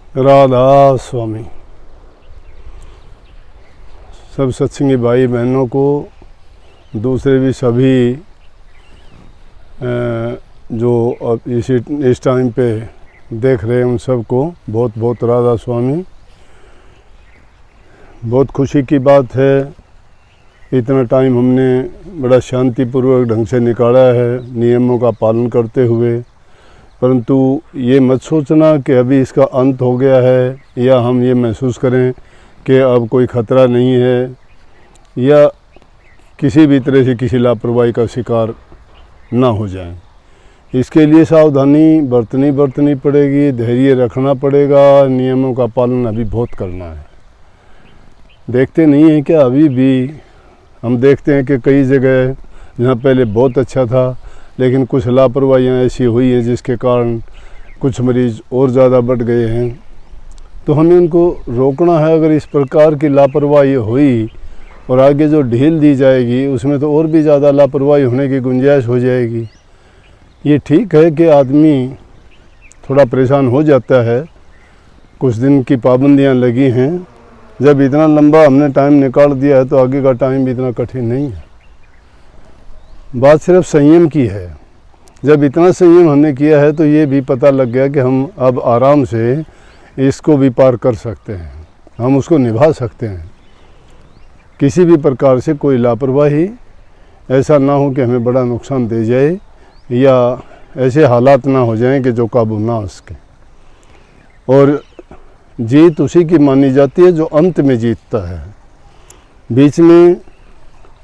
राधा स्वामी। सब सत्संगी भाई बहनों को, दूसरे भी सभी जो अब इस टाइम पे देख रहे हैं उन सबको बहुत बहुत राधा स्वामी। बहुत खुशी की बात है, इतना टाइम हमने बड़ा शांतिपूर्वक ढंग से निकाला है नियमों का पालन करते हुए। परंतु ये मत सोचना कि अभी इसका अंत हो गया है, या हम ये महसूस करें कि अब कोई ख़तरा नहीं है, या किसी भी तरह से किसी लापरवाही का शिकार ना हो जाएं। इसके लिए सावधानी बरतनी पड़ेगी, धैर्य रखना पड़ेगा, नियमों का पालन अभी बहुत करना है। देखते नहीं हैं क्या, अभी भी हम देखते हैं कि कई जगह जहाँ पहले बहुत अच्छा था, लेकिन कुछ लापरवाहियाँ ऐसी हुई हैं जिसके कारण कुछ मरीज़ और ज़्यादा बढ़ गए हैं। तो हमें उनको रोकना है। अगर इस प्रकार की लापरवाही हुई और आगे जो ढील दी जाएगी उसमें तो और भी ज़्यादा लापरवाही होने की गुंजाइश हो जाएगी। ये ठीक है कि आदमी थोड़ा परेशान हो जाता है, कुछ दिन की पाबंदियां लगी हैं। जब इतना लंबा हमने टाइम निकाल दिया है तो आगे का टाइम भी इतना कठिन नहीं है। बात सिर्फ संयम की है। जब इतना संयम हमने किया है तो ये भी पता लग गया कि हम अब आराम से इसको भी पार कर सकते हैं, हम उसको निभा सकते हैं। किसी भी प्रकार से कोई लापरवाही ऐसा ना हो कि हमें बड़ा नुकसान दे जाए, या ऐसे हालात ना हो जाएं कि जो काबू ना हो सके। और जीत उसी की मानी जाती है जो अंत में जीतता है। बीच में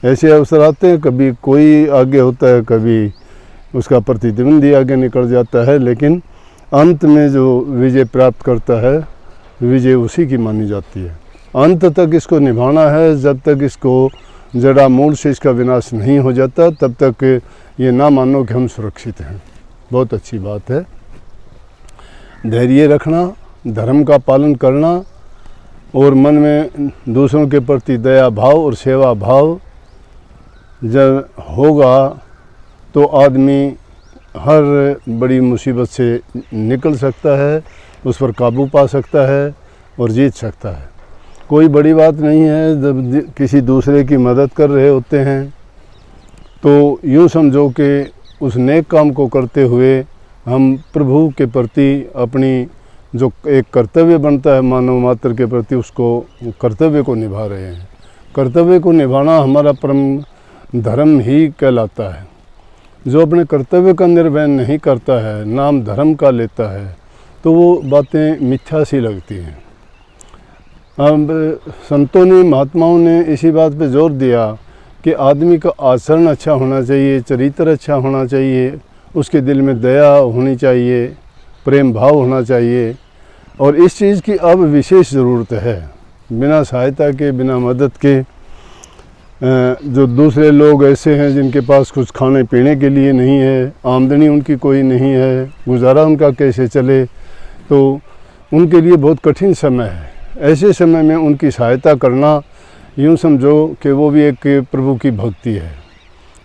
ऐसे अवसर आते हैं, कभी कोई आगे होता है, कभी उसका प्रतिद्वंदी आगे निकल जाता है, लेकिन अंत में जो विजय प्राप्त करता है, विजय उसी की मानी जाती है। अंत तक इसको निभाना है। जब तक इसको जड़ा मूल से इसका विनाश नहीं हो जाता तब तक ये ना मानो कि हम सुरक्षित हैं। बहुत अच्छी बात है। धैर्य रखना, धर्म का पालन करना, और मन में दूसरों के प्रति दया भाव और सेवा भाव जब होगा तो आदमी हर बड़ी मुसीबत से निकल सकता है, उस पर काबू पा सकता है और जीत सकता है। कोई बड़ी बात नहीं है। जब किसी दूसरे की मदद कर रहे होते हैं तो यूँ समझो कि उस नेक काम को करते हुए हम प्रभु के प्रति अपनी जो एक कर्तव्य बनता है मानव मात्र के प्रति, उसको कर्तव्य को निभा रहे हैं। कर्तव्य को निभाना हमारा परम धर्म ही कहलाता है। जो अपने कर्तव्य का निर्वहन नहीं करता है, नाम धर्म का लेता है, तो वो बातें मिथ्या सी लगती हैं। अब संतों ने, महात्माओं ने इसी बात पे जोर दिया कि आदमी का आचरण अच्छा होना चाहिए, चरित्र अच्छा होना चाहिए, उसके दिल में दया होनी चाहिए, प्रेम भाव होना चाहिए। और इस चीज़ की अब विशेष ज़रूरत है। बिना सहायता के, बिना मदद के, जो दूसरे लोग ऐसे हैं जिनके पास कुछ खाने पीने के लिए नहीं है, आमदनी उनकी कोई नहीं है, गुजारा उनका कैसे चले, तो उनके लिए बहुत कठिन समय है। ऐसे समय में उनकी सहायता करना, यूँ समझो कि वो भी एक प्रभु की भक्ति है।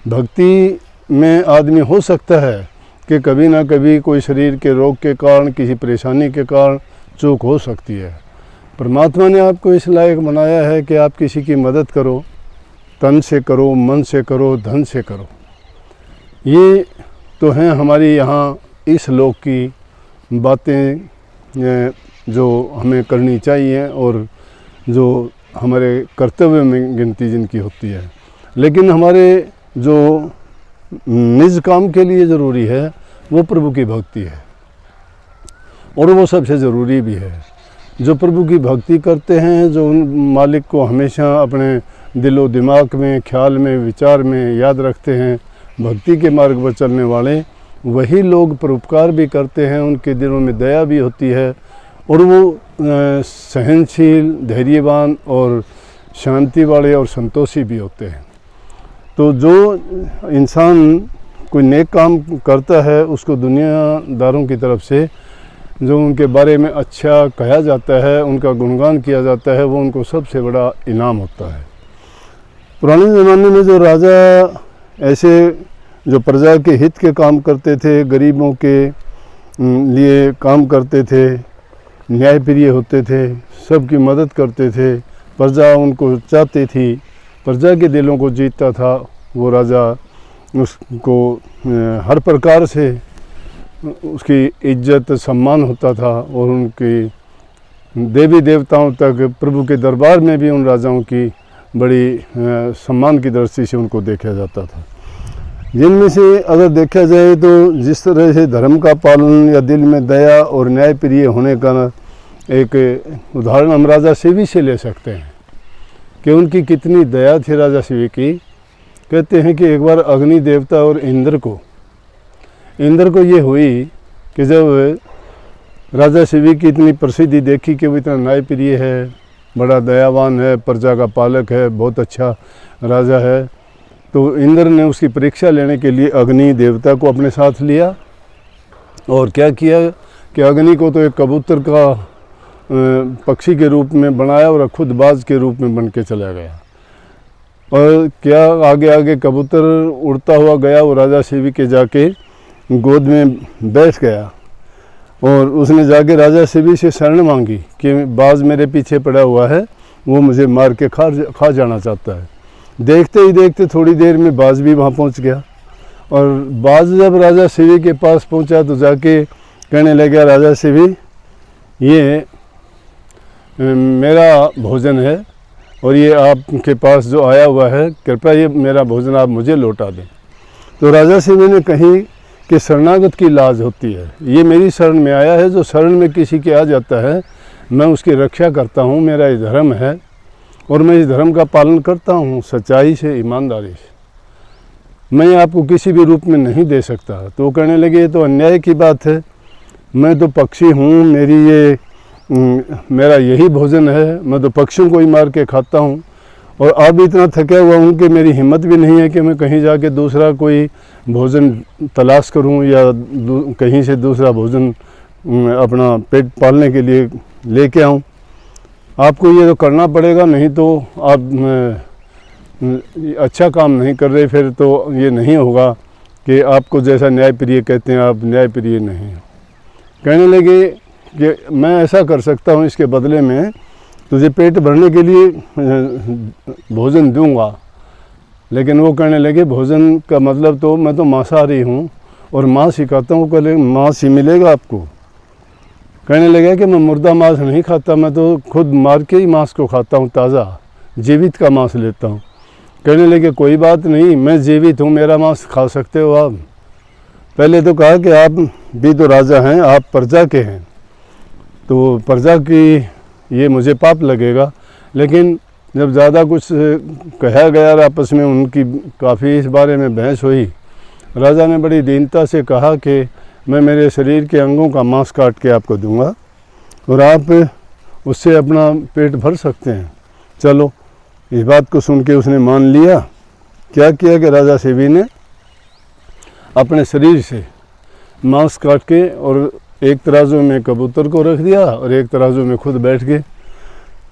भक्ति में आदमी हो सकता है कि कभी ना कभी कोई शरीर के रोग के कारण, किसी परेशानी के कारण चूक हो सकती है। परमात्मा ने आपको इस लायक बनाया है कि आप किसी की मदद करो, तन से करो, मन से करो, धन से करो। ये तो हैं हमारी यहाँ इस लोक की बातें जो हमें करनी चाहिए और जो हमारे कर्तव्य में गिनती जिनकी होती है। लेकिन हमारे जो निज काम के लिए ज़रूरी है वो प्रभु की भक्ति है, और वो सबसे ज़रूरी भी है। जो प्रभु की भक्ति करते हैं, जो उन मालिक को हमेशा अपने दिलो दिमाग में, ख्याल में, विचार में याद रखते हैं, भक्ति के मार्ग पर चलने वाले, वही लोग परोपकार भी करते हैं, उनके दिलों में दया भी होती है, और वो सहनशील, धैर्यवान और शांति वाले और संतोषी भी होते हैं। तो जो इंसान कोई नेक काम करता है उसको दुनियादारों की तरफ से जो उनके बारे में अच्छा कहा जाता है, उनका गुणगान किया जाता है, वो उनको सबसे बड़ा इनाम होता है। पुराने ज़माने में जो राजा ऐसे जो प्रजा के हित के काम करते थे, गरीबों के लिए काम करते थे, न्यायप्रिय होते थे, सबकी मदद करते थे, प्रजा उनको चाहती थी, प्रजा के दिलों को जीतता था वो राजा। उसको हर प्रकार से उसकी इज्जत सम्मान होता था और उनकी देवी देवताओं तक, प्रभु के दरबार में भी उन राजाओं की बड़ी सम्मान की दृष्टि से उनको देखा जाता था। जिनमें से अगर देखा जाए तो जिस तरह से धर्म का पालन या दिल में दया और न्यायप्रिय होने का एक उदाहरण हम राजा शिवी से ले सकते हैं कि उनकी कितनी दया थी राजा शिवी की। कहते हैं कि एक बार अग्नि देवता और इंद्र को ये हुई कि जब राजा शिवी की इतनी प्रसिद्धि देखी कि वो इतना न्यायप्रिय है, बड़ा दयावान है, प्रजा का पालक है, बहुत अच्छा राजा है, तो इंद्र ने उसकी परीक्षा लेने के लिए अग्नि देवता को अपने साथ लिया और क्या किया कि अग्नि को तो एक कबूतर का पक्षी के रूप में बनाया और खुद बाज के रूप में बन के चला गया। और क्या आगे आगे कबूतर उड़ता हुआ गया और राजा शिवी के जाके गोद में बैठ गया और उसने जाके राजा शिवी से शरण मांगी कि बाज मेरे पीछे पड़ा हुआ है, वो मुझे मार के खा जाना चाहता है। देखते ही देखते थोड़ी देर में बाज भी वहाँ पहुँच गया और बाज जब राजा शिवी के पास पहुँचा तो जाके कहने लगा, राजा शिवी ये मेरा भोजन है और ये आपके पास जो आया हुआ है, कृपया ये मेरा भोजन आप मुझे लौटा दें। तो राजा शिवी ने कही कि शरणागत की लाज होती है, ये मेरी शरण में आया है, जो शरण में किसी के आ जाता है मैं उसकी रक्षा करता हूँ, मेरा ये धर्म है और मैं इस धर्म का पालन करता हूँ सच्चाई से, ईमानदारी से। मैं आपको किसी भी रूप में नहीं दे सकता। तो वो कहने लगे, ये तो अन्याय की बात है, मैं तो पक्षी हूँ, मेरा यही भोजन है, मैं तो पक्षियों को ही मार के खाता हूँ और अब इतना थका हुआ हूँ कि मेरी हिम्मत भी नहीं है कि मैं कहीं जाके दूसरा कोई भोजन तलाश करूँ या कहीं से दूसरा भोजन अपना पेट पालने के लिए लेके आऊँ। आपको ये तो करना पड़ेगा, नहीं तो आप अच्छा काम नहीं कर रहे, फिर तो ये नहीं होगा कि आपको जैसा न्यायप्रिय कहते हैं आप न्यायप्रिय नहीं हो। कहने लगे कि मैं ऐसा कर सकता हूँ, इसके बदले में तुझे पेट भरने के लिए भोजन दूंगा। लेकिन वो कहने लगे, भोजन का मतलब तो मैं तो मांसाहारी हूँ और मांस ही खाता हूँ, कहले मांस ही मिलेगा आपको। कहने लगा कि मैं मुर्दा मांस नहीं खाता, मैं तो खुद मार के ही मांस को खाता हूँ, ताज़ा जीवित का मांस लेता हूँ। कहने लगे, कोई बात नहीं, मैं जीवित हूँ, मेरा मांस खा सकते हो आप। पहले तो कहा कि आप भी तो राजा हैं, आप प्रजा के हैं, तो प्रजा की ये मुझे पाप लगेगा। लेकिन जब ज़्यादा कुछ कहा गया और आपस में उनकी काफ़ी इस बारे में बहस हुई, राजा ने बड़ी दीनता से कहा कि मैं मेरे शरीर के अंगों का मांस काट के आपको दूंगा और आप उससे अपना पेट भर सकते हैं। चलो, इस बात को सुन के उसने मान लिया। क्या किया कि राजा शिवी ने अपने शरीर से मांस काट के और एक तराजू में कबूतर को रख दिया और एक तराजू में खुद बैठ के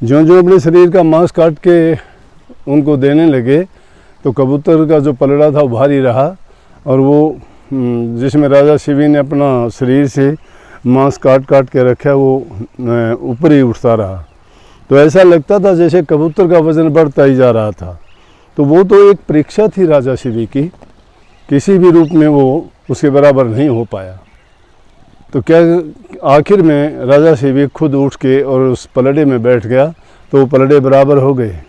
जो अपने शरीर का मांस काट के उनको देने लगे तो कबूतर का जो पलड़ा था वो भारी रहा और वो जिसमें राजा शिवी ने अपना शरीर से मांस काट के रखा वो ऊपर ही उठता रहा। तो ऐसा लगता था जैसे कबूतर का वज़न बढ़ता ही जा रहा था। तो वो तो एक परीक्षा थी राजा शिवी की, किसी भी रूप में वो उसके बराबर नहीं हो पाया। तो क्या आखिर में राजा शिवी खुद उठ के और उस पलड़े में बैठ गया तो वो पलड़े बराबर हो गए।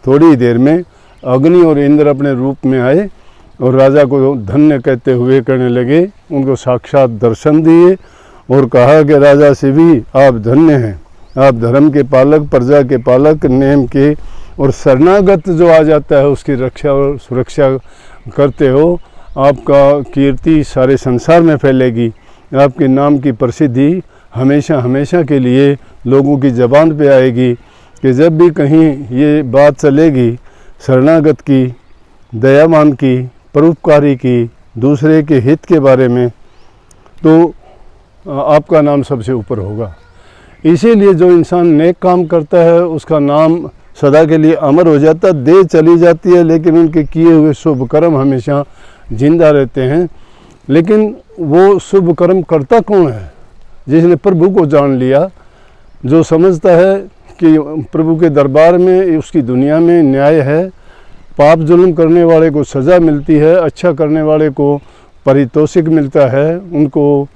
थोड़ी देर में अग्नि और इंद्र अपने रूप में आए और राजा को धन्य कहते हुए कहने लगे, उनको साक्षात दर्शन दिए और कहा कि राजा शिवी आप धन्य हैं, आप धर्म के पालक, प्रजा के पालक, नेम के और शरणागत जो आ जाता है उसकी रक्षा और सुरक्षा करते हो। आपका कीर्ति सारे संसार में फैलेगी, आपके नाम की प्रसिद्धि हमेशा हमेशा के लिए लोगों की ज़बान पे आएगी कि जब भी कहीं ये बात चलेगी शरणागत की, दयावान की, परोपकारी की, दूसरे के हित के बारे में, तो आपका नाम सबसे ऊपर होगा। इसीलिए जो इंसान नेक काम करता है उसका नाम सदा के लिए अमर हो जाता। देह चली जाती है लेकिन उनके किए हुए शुभ कर्म हमेशा जिंदा रहते हैं। लेकिन वो शुभ कर्म करता कौन है? जिसने प्रभु को जान लिया, जो समझता है कि प्रभु के दरबार में, उसकी दुनिया में न्याय है, पाप जुल्म करने वाले को सज़ा मिलती है, अच्छा करने वाले को पारितोषिक मिलता है, उनको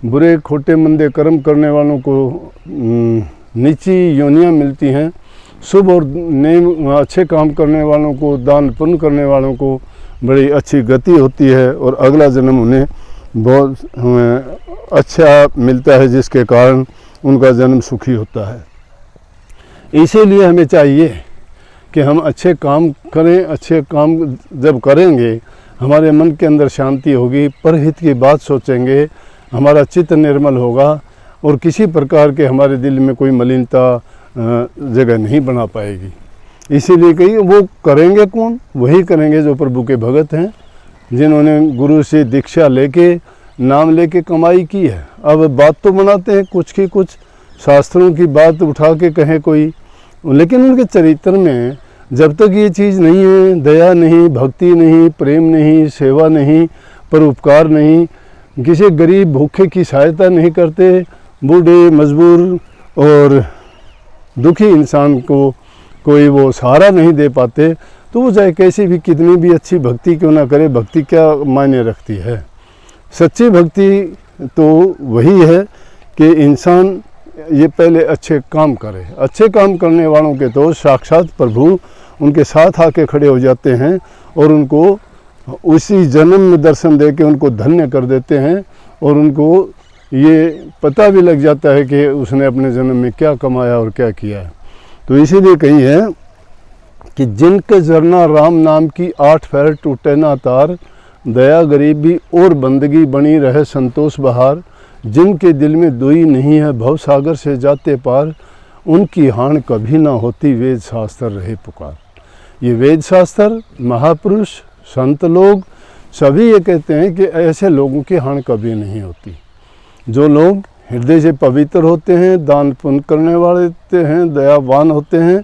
बुरे खोटे मंदे कर्म करने वालों को नीची योनियाँ मिलती हैं, शुभ और नेम अच्छे काम करने वालों को, दान पुण्य करने वालों को बड़ी अच्छी गति होती है और अगला जन्म उन्हें बहुत अच्छा मिलता है, जिसके कारण उनका जन्म सुखी होता है। इसीलिए हमें चाहिए कि हम अच्छे काम करें। अच्छे काम जब करेंगे हमारे मन के अंदर शांति होगी, परहित की बात सोचेंगे, हमारा चित्त निर्मल होगा और किसी प्रकार के हमारे दिल में कोई मलिनता जगह नहीं बना पाएगी। इसीलिए कही वो करेंगे कौन? वही करेंगे जो प्रभु के भगत हैं, जिन्होंने गुरु से दीक्षा लेके, नाम लेके कमाई की है। अब बात तो बनाते हैं कुछ की कुछ, शास्त्रों की बात उठा के कहें कोई, लेकिन उनके चरित्र में जब तक ये चीज़ नहीं है, दया नहीं, भक्ति नहीं, प्रेम नहीं, सेवा नहीं, परोपकार नहीं, किसी गरीब भूखे की सहायता नहीं करते, बूढ़े मजबूर और दुखी इंसान को कोई वो सहारा नहीं दे पाते, तो वो चाहे कैसी भी कितनी भी अच्छी भक्ति क्यों ना करे, भक्ति क्या मायने रखती है। सच्ची भक्ति तो वही है कि इंसान ये पहले अच्छे काम करे। अच्छे काम करने वालों के तो साक्षात प्रभु उनके साथ आके खड़े हो जाते हैं और उनको उसी जन्म में दर्शन दे के उनको धन्य कर देते हैं और उनको ये पता भी लग जाता है कि उसने अपने जन्म में क्या कमाया और क्या किया है। तो इसीलिए कही है कि जिनके झरना राम नाम की 8 फेर टूटे ना तार, दया गरीबी और बंदगी बनी रहे संतोष बहार, जिनके दिल में दुई नहीं है भव सागर से जाते पार, उनकी हाण कभी ना होती वेद शास्त्र रहे पुकार। ये वेद शास्त्र, महापुरुष, संत लोग सभी ये कहते हैं कि ऐसे लोगों की हाण कभी नहीं होती। जो लोग हृदय से पवित्र होते हैं, दान पुण्य करने वाले होते हैं, दयावान होते हैं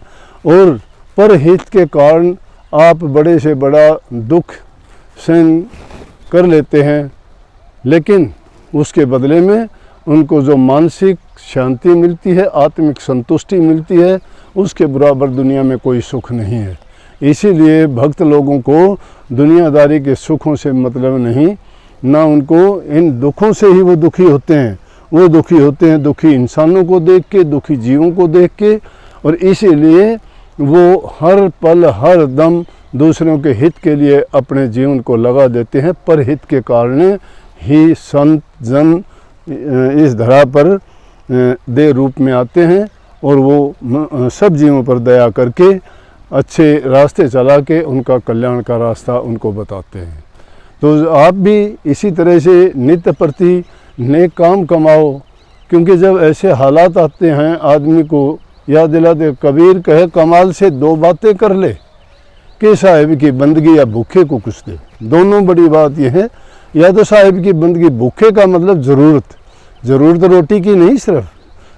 और परहित के कारण आप बड़े से बड़ा दुख सहन कर लेते हैं, लेकिन उसके बदले में उनको जो मानसिक शांति मिलती है, आत्मिक संतुष्टि मिलती है, उसके बराबर दुनिया में कोई सुख नहीं है। इसीलिए भक्त लोगों को दुनियादारी के सुखों से मतलब नहीं, ना उनको इन दुखों से ही वो दुखी होते हैं। वो दुखी होते हैं दुखी इंसानों को देख के, दुखी जीवों को देख के, और इसीलिए वो हर पल हर दम दूसरों के हित के लिए अपने जीवन को लगा देते हैं। पर हित के कारण ही संत जन इस धरा पर देह रूप में आते हैं और वो सब जीवों पर दया करके अच्छे रास्ते चला के उनका कल्याण का रास्ता उनको बताते हैं। तो आप भी इसी तरह से नित्य प्रति नेक काम कमाओ, क्योंकि जब ऐसे हालात आते हैं आदमी को याद दिलाते, कबीर कहे कमाल से 2 बातें कर ले, कि साहिब की बंदगी या भूखे को कुछ दे। दोनों बड़ी बात यह है, या तो साहिब की बंदगी, भूखे का मतलब ज़रूरत रोटी की नहीं, सिर्फ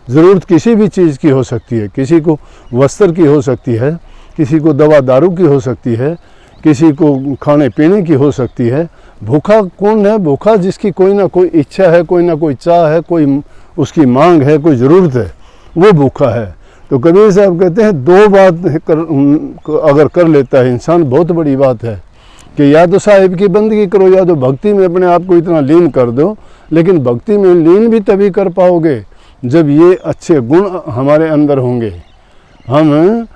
ज़रूरत किसी भी चीज़ की हो सकती है। किसी को वस्त्र की हो सकती है, किसी को दवा दारू की हो सकती है, किसी को खाने पीने की हो सकती है। भूखा कौन है? भूखा जिसकी कोई ना कोई इच्छा है, कोई ना कोई चाह है, कोई उसकी मांग है, कोई ज़रूरत है, वो भूखा है। तो कबीर साहब कहते हैं 2 बात अगर कर लेता है इंसान, बहुत बड़ी बात है कि या तो साहिब की बंदगी करो, या तो भक्ति में अपने आप को इतना लीन कर दो। लेकिन भक्ति में लीन भी तभी कर पाओगे जब ये अच्छे गुण हमारे अंदर होंगे। हम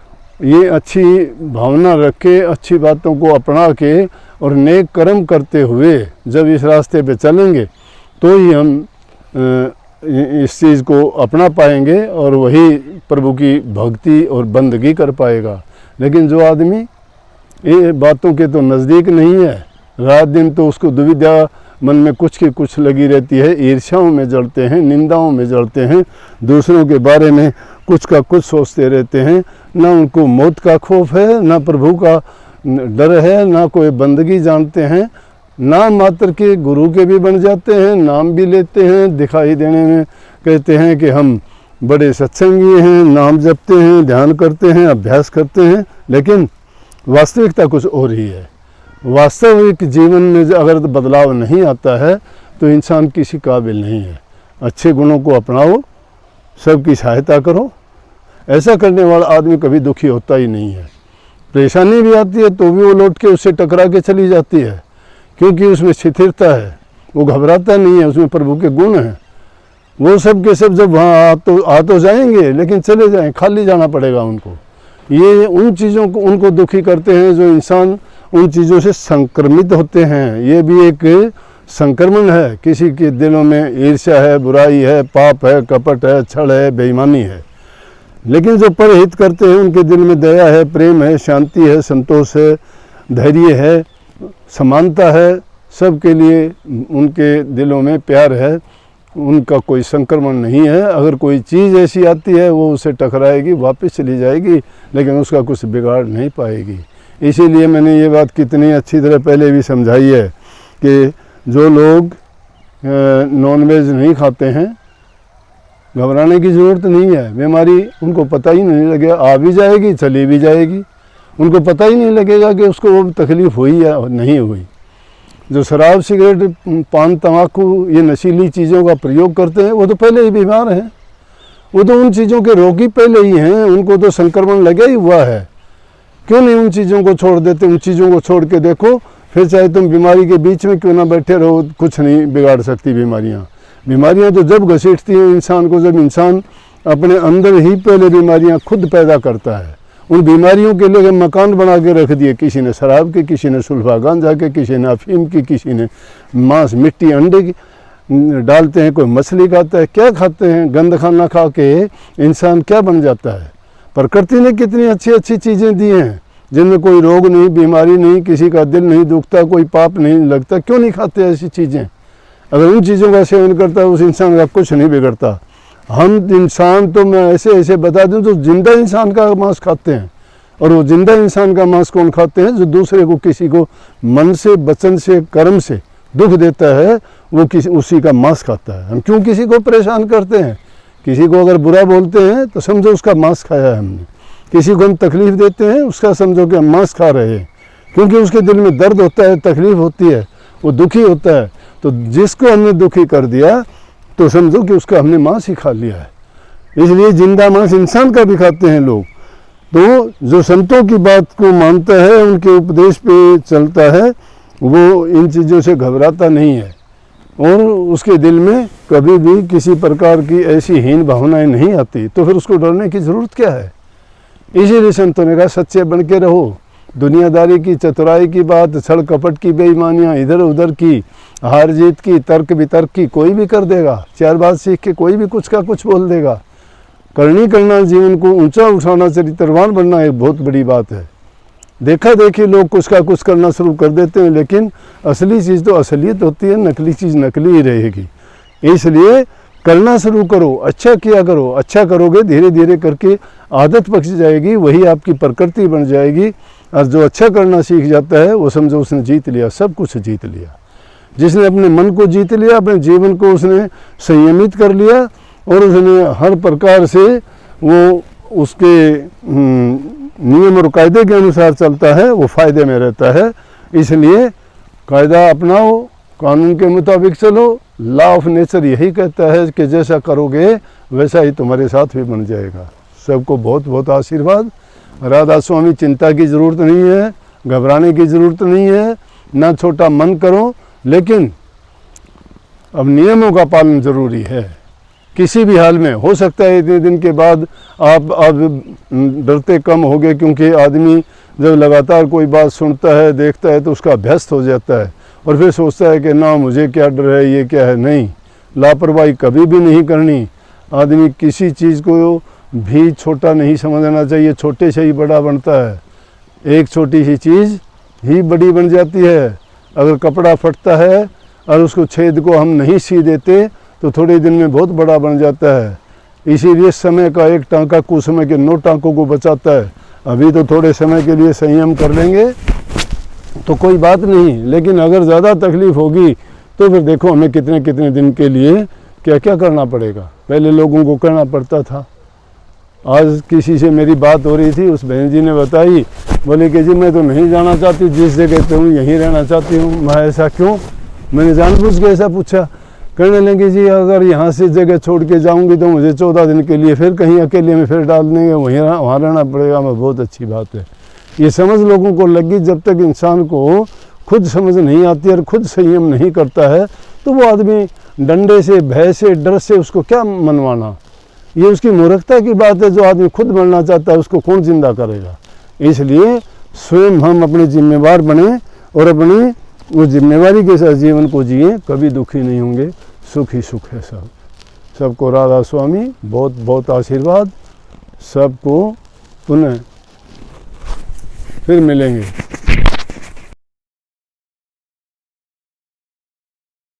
ये अच्छी भावना रख के, अच्छी बातों को अपना के और नेक कर्म करते हुए जब इस रास्ते पे चलेंगे तो ही हम इस चीज़ को अपना पाएंगे और वही प्रभु की भक्ति और बंदगी कर पाएगा। लेकिन जो आदमी ये बातों के तो नज़दीक नहीं है, रात दिन तो उसको दुविधा मन में कुछ की कुछ लगी रहती है, ईर्ष्याओं में जलते हैं, निंदाओं में जलते हैं, दूसरों के बारे में कुछ का कुछ सोचते रहते हैं। ना उनको मौत का खौफ है, ना प्रभु का डर है, ना कोई बंदगी जानते हैं। नाम मात्र के गुरु के भी बन जाते हैं, नाम भी लेते हैं, दिखाई देने में कहते हैं कि हम बड़े सत्संगी हैं, नाम जपते हैं, ध्यान करते हैं, अभ्यास करते हैं, लेकिन वास्तविकता कुछ और ही है। वास्तविक जीवन में अगर बदलाव नहीं आता है तो इंसान किसी काबिल नहीं है। अच्छे गुणों को अपनाओ सबकी सहायता करो। ऐसा करने वाला आदमी कभी दुखी होता ही नहीं है। परेशानी भी आती है तो भी वो लौट के उससे टकरा के चली जाती है, क्योंकि उसमें स्थिरता है, वो घबराता नहीं है, उसमें प्रभु के गुण हैं। वो सब के सब जब वहाँ आ तो जाएंगे, लेकिन चले जाएं, खाली जाना पड़ेगा उनको। ये उन चीज़ों को उनको दुखी करते हैं जो इंसान उन चीज़ों से संक्रमित होते हैं। ये भी एक संक्रमण है। किसी के दिलों में ईर्ष्या है, बुराई है, पाप है, कपट है, छल है, बेईमानी है। लेकिन जो परहित करते हैं उनके दिल में दया है, प्रेम है, शांति है, संतोष है, धैर्य है, समानता है, सबके लिए उनके दिलों में प्यार है, उनका कोई संक्रमण नहीं है। अगर कोई चीज़ ऐसी आती है वो उसे टकराएगी, वापस चली जाएगी, लेकिन उसका कुछ बिगाड़ नहीं पाएगी। इसीलिए मैंने ये बात कितनी अच्छी तरह पहले भी समझाई है कि जो लोग नॉनवेज नहीं खाते हैं, घबराने की ज़रूरत नहीं है। बीमारी उनको पता ही नहीं लगेगा, आ भी जाएगी, चली भी जाएगी, उनको पता ही नहीं लगेगा कि उसको वो तकलीफ़ हुई या नहीं हुई। जो शराब, सिगरेट, पान, तंबाकू, ये नशीली चीज़ों का प्रयोग करते हैं, वो तो पहले ही बीमार हैं, वो तो उन चीज़ों के रोगी पहले ही हैं, उनको तो संक्रमण लगा ही हुआ है। क्यों नहीं उन चीज़ों को छोड़ देते? उन चीज़ों को छोड़ के देखो, फिर चाहे तुम बीमारी के बीच में क्यों ना बैठे रहो, कुछ नहीं बिगाड़ सकती बीमारियाँ। बीमारियाँ तो जब घसीटती हैं इंसान को, जब इंसान अपने अंदर ही पहले बीमारियाँ खुद पैदा करता है। उन बीमारियों के लिए मकान बना के रख दिए, किसी ने शराब के, किसी ने सुल्फा गांजा के, किसी ने अफीम की, किसी ने मांस, मिट्टी, अंडे की डालते हैं, कोई मछली खाता है। क्या खाते हैं? गंद खाना खा के इंसान क्या बन जाता है। प्रकृति ने कितनी अच्छी अच्छी चीज़ें दी हैं जिनमें कोई रोग नहीं, बीमारी नहीं, किसी का दिल नहीं दुखता, कोई पाप नहीं लगता। क्यों नहीं खाते ऐसी चीज़ें? अगर उन चीज़ों का सेवन करता है उस इंसान का कुछ नहीं बिगड़ता। हम इंसान तो मैं ऐसे ऐसे बता दूं तो जिंदा इंसान का मांस खाते हैं, और वो जिंदा इंसान का मांस कौन खाते हैं? जो दूसरे को, किसी को मन से, वचन से, कर्म से दुख देता है, वो किसी उसी का मांस खाता है। हम क्यों किसी को परेशान करते हैं? किसी को अगर बुरा बोलते हैं तो समझो उसका मांस खाया है हमने। किसी को हम तकलीफ़ देते हैं, उसका समझो कि हम मांस खा रहे हैं, क्योंकि उसके दिल में दर्द होता है, तकलीफ़ होती है, वो दुखी होता है। तो जिसको हमने दुखी कर दिया तो समझो कि उसका हमने मांस ही खा लिया है। इसलिए जिंदा मांस इंसान का भी खाते हैं लोग। तो जो संतों की बात को मानता है, उनके उपदेश पे चलता है, वो इन चीज़ों से घबराता नहीं है, और उसके दिल में कभी भी किसी प्रकार की ऐसी हीन भावनाएं नहीं आती। तो फिर उसको डरने की ज़रूरत क्या है? इसीलिए संतों ने कहा सच्चे बन के रहो। दुनियादारी की, चतुराई की बात, छल कपट की, बेईमानियाँ, इधर उधर की, हार जीत की, तर्क वितर्क की कोई भी कर देगा। चार बात सीख के कोई भी कुछ का कुछ बोल देगा। करनी करना, जीवन को ऊंचा उठाना, चरित्रवान बनना एक बहुत बड़ी बात है। देखा देखी लोग कुछ का कुछ करना शुरू कर देते हैं, लेकिन असली चीज़ तो असलियत होती है, नकली चीज़ नकली ही रहेगी। इसलिए करना शुरू करो, अच्छा किया करो। अच्छा करोगे, धीरे धीरे करके आदत पक जाएगी, वही आपकी प्रकृति बन जाएगी। और जो अच्छा करना सीख जाता है वो समझो उसने जीत लिया, सब कुछ जीत लिया। जिसने अपने मन को जीत लिया, अपने जीवन को उसने संयमित कर लिया, और उसने हर प्रकार से वो उसके नियम और कायदे के अनुसार चलता है, वो फ़ायदे में रहता है। इसलिए कायदा अपनाओ, कानून के मुताबिक चलो। लॉ ऑफ नेचर यही कहता है कि जैसा करोगे वैसा ही तुम्हारे साथ भी बन जाएगा। सबको बहुत बहुत आशीर्वाद। राधा स्वामी, चिंता की ज़रूरत नहीं है, घबराने की ज़रूरत नहीं है, ना छोटा मन करो, लेकिन अब नियमों का पालन ज़रूरी है किसी भी हाल में। हो सकता है इतने दिन के बाद आप अब डरते कम हो गए, क्योंकि आदमी जब लगातार कोई बात सुनता है, देखता है, तो उसका अभ्यस्त हो जाता है, और फिर सोचता है कि ना मुझे क्या डर है, ये क्या है। नहीं, लापरवाही कभी भी नहीं करनी। आदमी किसी चीज़ को भी छोटा नहीं समझना चाहिए, छोटे से ही बड़ा बनता है। एक छोटी सी चीज़ ही बड़ी बन जाती है। अगर कपड़ा फटता है और उसको छेद को हम नहीं सी देते तो थोड़े दिन में बहुत बड़ा बन जाता है। इसीलिए समय का एक टांका कुछ समय के 9 टांकों को बचाता है। अभी तो थोड़े समय के लिए संयम कर लेंगे तो कोई बात नहीं, लेकिन अगर ज़्यादा तकलीफ़ होगी तो फिर देखो हमें कितने कितने दिन के लिए क्या क्या करना पड़ेगा। पहले लोगों को करना पड़ता था। आज किसी से मेरी बात हो रही थी, उस बहन जी ने बताई, बोले कि जी मैं तो नहीं जाना चाहती, जिस जगह पे हूँ यहीं रहना चाहती हूँ। मैं ऐसा क्यों? मैंने जानबूझ के ऐसा पूछा। कहने लगे जी अगर यहाँ से जगह छोड़ के जाऊंगी तो मुझे 14 दिन के लिए फिर कहीं अकेले में फिर डाल देंगे, वहाँ रहना पड़ेगा। मैं बहुत अच्छी बात है, ये समझ लोगों को लगी। जब तक इंसान को खुद समझ नहीं आती और खुद संयम नहीं करता है तो वो आदमी डंडे से, भय से, डर से उसको क्या मनवाना, ये उसकी मूर्खता की बात है। जो आदमी खुद मरना चाहता है उसको कौन जिंदा करेगा। इसलिए स्वयं हम अपने जिम्मेवार बने और अपनी वो जिम्मेवारी के साथ जीवन को जिए, कभी दुखी नहीं होंगे, सुख ही सुख है सब। सबको राधा स्वामी बहुत बहुत आशीर्वाद। सबको पुनः फिर मिलेंगे।